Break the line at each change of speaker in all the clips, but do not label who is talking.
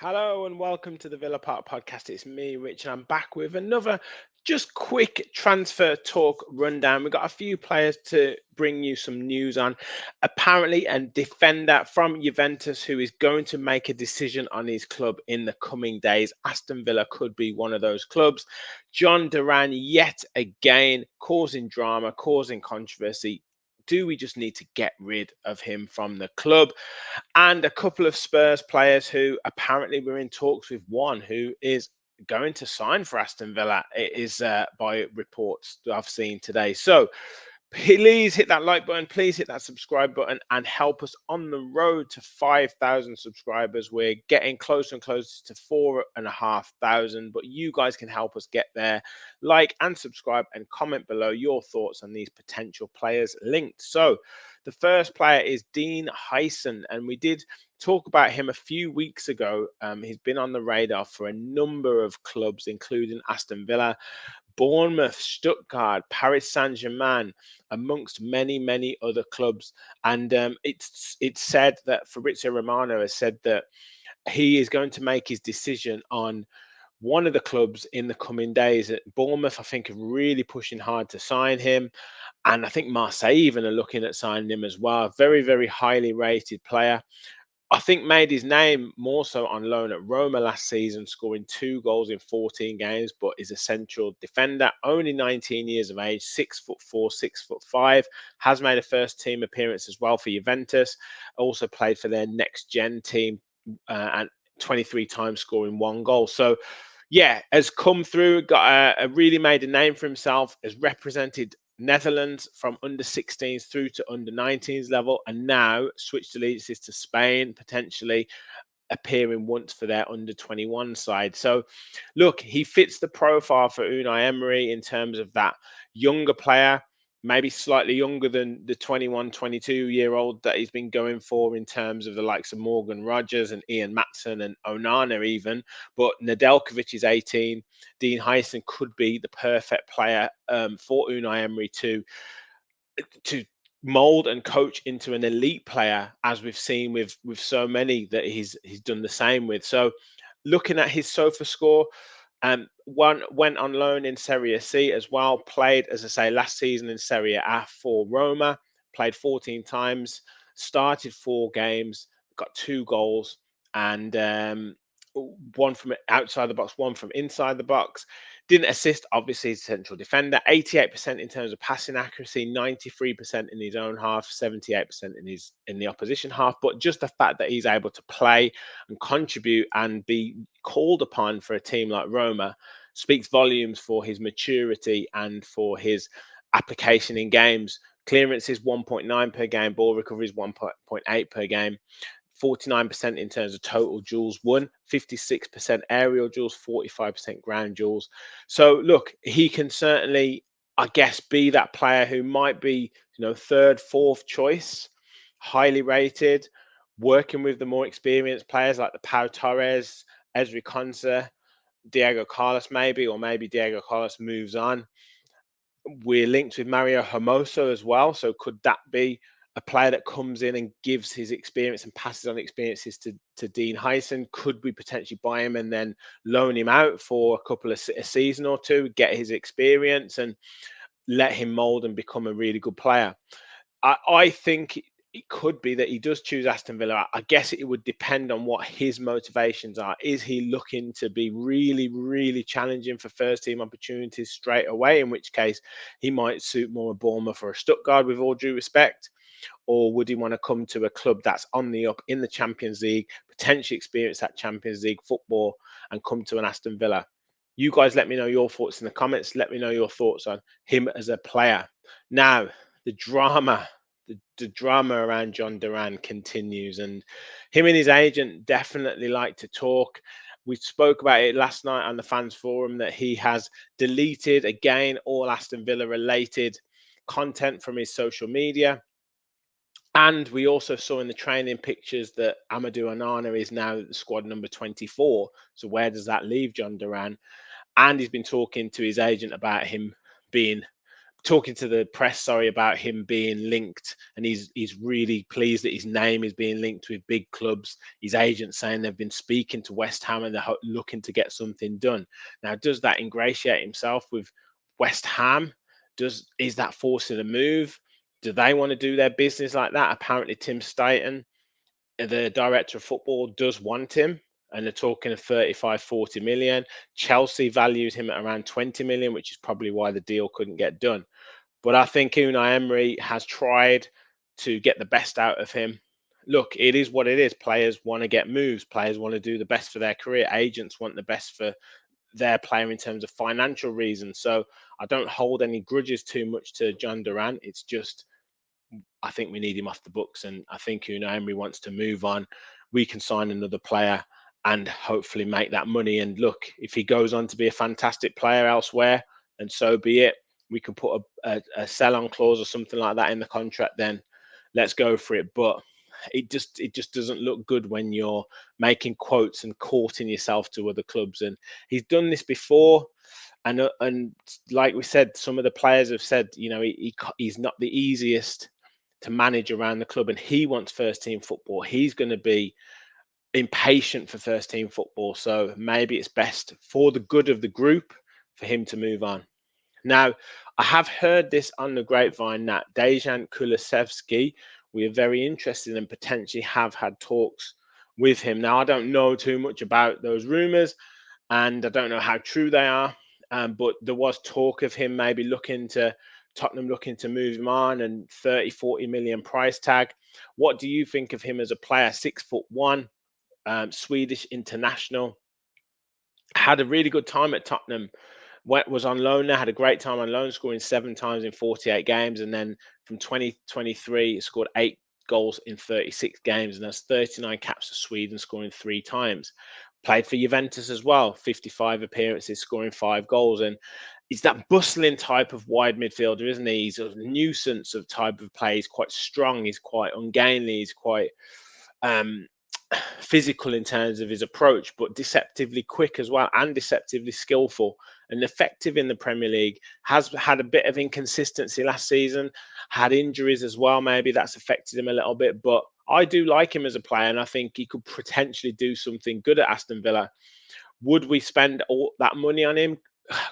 Hello and welcome to the Villa Park podcast. It's me, Rich, and I'm back with another just quick transfer talk rundown. We've got a few players to bring you some news on. Apparently, a defender from Juventus who is going to make a decision on his club in the coming days. Aston Villa could be one of those clubs. Jhon Durán, yet again, causing drama, causing controversy. Do we just need to get rid of him from the club? And a couple of Spurs players who apparently were in talks with one who is going to sign for Aston Villa. It is by reports that I've seen today. So please hit that like button, please hit that subscribe button, and help us on the road to 5,000 subscribers. We're getting closer and closer to 4,500, but you guys can help us get there. Like and subscribe and comment below your thoughts on these potential players linked. So the first player is Dejan Huijsen, and we did talk about him a few weeks ago. He's been on the radar for a number of clubs, including Aston Villa, Bournemouth, Stuttgart, Paris Saint-Germain, amongst many, many other clubs. And it's said that Fabrizio Romano has said that he is going to make his decision on one of the clubs in the coming days. At Bournemouth, I think, are really pushing hard to sign him. And I think Marseille even are looking at signing him as well. Very, very highly rated player. I think made his name more so on loan at Roma last season, scoring 2 goals in 14 games, but is a central defender, only 19 years of age, 6'4", 6'5", has made a first team appearance as well for Juventus, also played for their next gen team and 23 times scoring 1 goal. So yeah, has come through, got really made a name for himself, has represented Netherlands from under 16s through to under 19s level, and now switched allegiances to Spain, potentially appearing once for their under 21 side. So, look, he fits the profile for Unai Emery in terms of that younger player, maybe slightly younger than the 21, 22-year-old that he's been going for in terms of the likes of Morgan Rogers and Ian Matson and Onana even. But Nedeljkovic is 18. Dean Huijsen could be the perfect player for Unai Emery to mold and coach into an elite player, as we've seen with so many that he's done the same with. So looking at his sofa score, one went on loan in Serie C as well, played, as I say, last season in Serie A for Roma, played 14 times, started 4 games, got 2 goals, and one from outside the box, one from inside the box. Didn't assist, obviously, he's a central defender. 88% in terms of passing accuracy, 93% in his own half, 78% in the opposition half. But just the fact that he's able to play and contribute and be called upon for a team like Roma speaks volumes for his maturity and for his application in games. Clearance is 1.9 per game, ball recovery is 1.8 per game. 49% in terms of total duels won, 56% aerial duels, 45% ground duels. So look, he can certainly, I guess, be that player who might be, third, fourth choice, highly rated, working with the more experienced players like the Pau Torres, Ezri Konsa, Diego Carlos maybe, or maybe Diego Carlos moves on. We're linked with Mario Hermoso as well. So could that be a player that comes in and gives his experience and passes on experiences to Dean Huijsen? Could we potentially buy him and then loan him out for a season or two, get his experience and let him mold and become a really good player? I think it could be that he does choose Aston Villa. I guess it would depend on what his motivations are. Is he looking to be really, really challenging for first team opportunities straight away? In which case, he might suit more a Bournemouth or a Stuttgart, with all due respect. Or would he want to come to a club that's on the up in the Champions League, potentially experience that Champions League football, and come to an Aston Villa? You guys let me know your thoughts in the comments. Let me know your thoughts on him as a player. Now, the drama the drama around Jhon Durán continues, and him and his agent definitely like to talk. We spoke about it last night on the fans forum that he has deleted again all Aston Villa related content from his social media. And we also saw in the training pictures that Amadou Onana is now squad number 24. So where does that leave Jhon Durán? And he's been talking to his agent about him being talking to the press, sorry, about him being linked, and he's really pleased that his name is being linked with big clubs. His agent saying they've been speaking to West Ham and they're looking to get something done. Now, does that ingratiate himself with West Ham? Is that forcing a move? Do they want to do their business like that? Apparently, Tim Staten, the director of football, does want him, and they're talking of 35, 40 million. Chelsea valued him at around 20 million, which is probably why the deal couldn't get done. But I think Unai Emery has tried to get the best out of him. Look, it is what it is. Players want to get moves. Players want to do the best for their career. Agents want the best for their player in terms of financial reasons. So I don't hold any grudges too much to Jhon Durán. It's just I think we need him off the books, and I think Unai Emery wants to move on. We can sign another player and hopefully make that money. And look, if he goes on to be a fantastic player elsewhere, and so be it. We can put a sell-on clause or something like that in the contract. Then let's go for it. But it just doesn't look good when you're making quotes and courting yourself to other clubs. And he's done this before. And like we said, some of the players have said, he's not the easiest to manage around the club, and he wants first team football. He's going to be impatient for first team football. So maybe it's best for the good of the group for him to move on. Now, I have heard this on the grapevine that Dejan Kulusevski, we are very interested and potentially have had talks with him. Now, I don't know too much about those rumours, and I don't know how true they are. But there was talk of him maybe Tottenham looking to move him on, and 30, 40 million price tag. What do you think of him as a player? 6'1", Swedish international. Had a really good time at Tottenham. Was on loan there, had a great time on loan, scoring 7 times in 48 games. And then from 2023, he scored 8 goals in 36 games and has 39 caps for Sweden, scoring 3 times. Played for Juventus as well, 55 appearances, scoring 5 goals. And he's that bustling type of wide midfielder, isn't he? He's a nuisance of type of play. He's quite strong. He's quite ungainly. He's quite um, physical in terms of his approach, but deceptively quick as well, and deceptively skillful and effective in the Premier League. Has had a bit of inconsistency last season, had injuries as well. Maybe that's affected him a little bit, but I do like him as a player, and I think he could potentially do something good at Aston Villa. Would we spend all that money on him?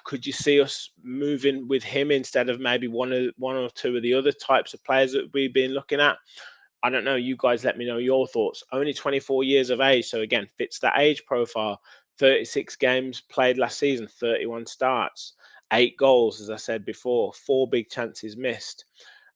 Could you see us moving with him instead of maybe one or two of the other types of players that we've been looking at? I don't know. You guys let me know your thoughts. Only 24 years of age. So, again, fits that age profile. 36 games played last season, 31 starts, 8 goals, as I said before, 4 big chances missed,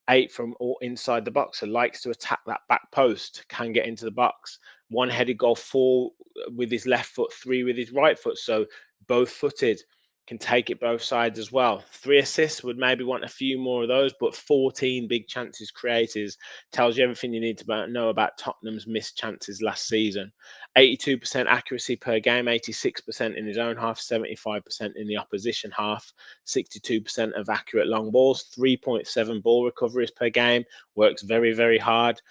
8 from all inside the box. So, likes to attack that back post, can get into the box. 1 headed goal, 4 with his left foot, 3 with his right foot. So, both footed, can take it both sides as well. 3 assists, would maybe want a few more of those, but 14 big chances created tells you everything you need to know about Tottenham's missed chances last season. 82% accuracy per game, 86% in his own half, 75% in the opposition half, 62% of accurate long balls, 3.7 ball recoveries per game, works very, very hard.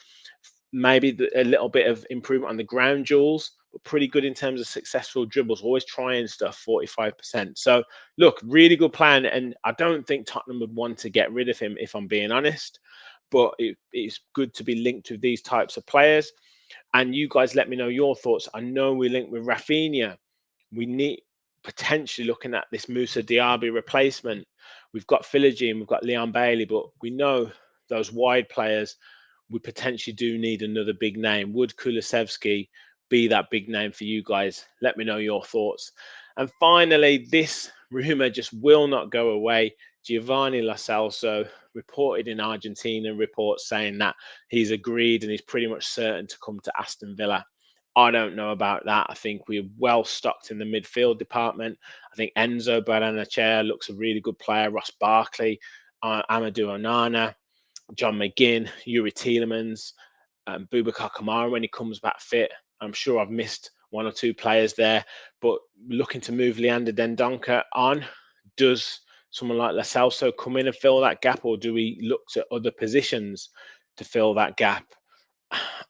Maybe a little bit of improvement on the ground duels, but pretty good in terms of successful dribbles, always trying stuff, 45%. So, look, really good plan. And I don't think Tottenham would want to get rid of him, if I'm being honest. But it's good to be linked with these types of players. And you guys let me know your thoughts. I know we linked with Rafinha. We need potentially looking at this Musa Diaby replacement. We've got Philogene, we've got Leon Bailey, but we know those wide players, we potentially do need another big name. Would Kulusevski be that big name for you guys? Let me know your thoughts. And finally, this rumor just will not go away. Giovani Lo Celso reported in Argentina reports saying that he's agreed and he's pretty much certain to come to Aston Villa. I don't know about that. I think we're well stocked in the midfield department. I think Enzo Baranachea looks a really good player. Ross Barkley, Amadou Onana, John McGinn, Yuri Tielemans, Boubacar Kamara when he comes back fit. I'm sure I've missed 1 or 2 players there, but looking to move Leander Dendoncker on. Does someone like Lo Celso come in and fill that gap, or do we look to other positions to fill that gap?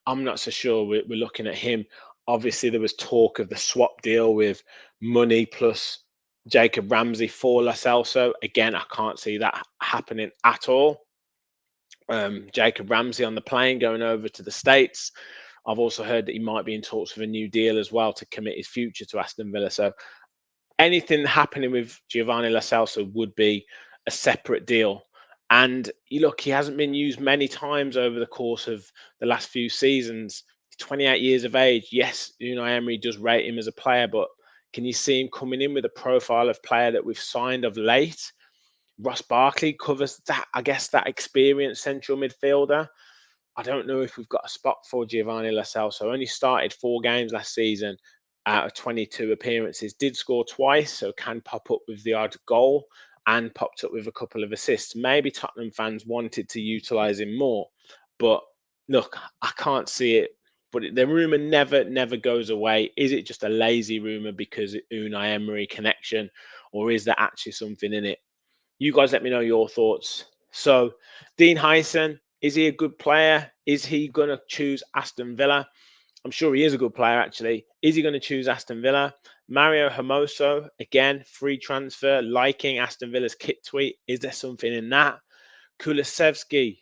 I'm not so sure we're looking at him. Obviously, there was talk of the swap deal with money plus Jacob Ramsey for Lo Celso. Again, I can't see that happening at all. Jacob Ramsey on the plane going over to the States. I've also heard that he might be in talks with a new deal as well to commit his future to Aston Villa. So anything happening with Giovani Lo Celso would be a separate deal. And look, he hasn't been used many times over the course of the last few seasons. He's 28 years of age. Yes, Unai Emery does rate him as a player, but can you see him coming in with a profile of player that we've signed of late? Ross Barkley covers that, I guess, that experienced central midfielder. I don't know if we've got a spot for Giovani Lo Celso. Only started 4 games last season out of 22 appearances. Did score twice, so can pop up with the odd goal and popped up with a couple of assists. Maybe Tottenham fans wanted to utilise him more. But look, I can't see it. But the rumour never goes away. Is it just a lazy rumour because Unai Emery connection, or is there actually something in it? You guys let me know your thoughts. So, Dean Huijsen, is he a good player? Is he going to choose Aston Villa? I'm sure he is a good player, actually. Is he going to choose Aston Villa? Mario Hermoso, again, free transfer, liking Aston Villa's kit tweet. Is there something in that? Kulusevski,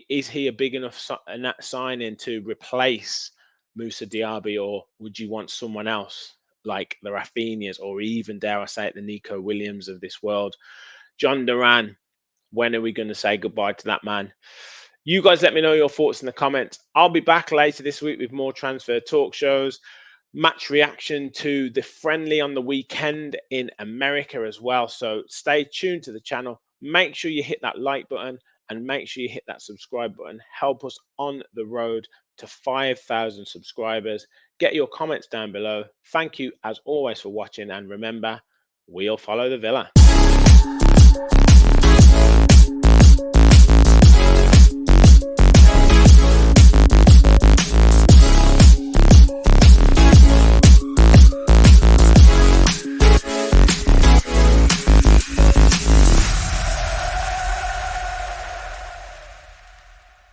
is he a big enough signing to replace Moussa Diaby, or would you want someone else like the Rafinhas, or even, dare I say it, the Nico Williams of this world? Jhon Durán, when are we going to say goodbye to that man? You guys let me know your thoughts in the comments. I'll be back later this week with more transfer talk shows, match reaction to the friendly on the weekend in America as well. So stay tuned to the channel. Make sure you hit that like button and make sure you hit that subscribe button. Help us on the road to 5,000 subscribers. Get your comments down below. Thank you as always for watching, and remember, we'll follow the Villa.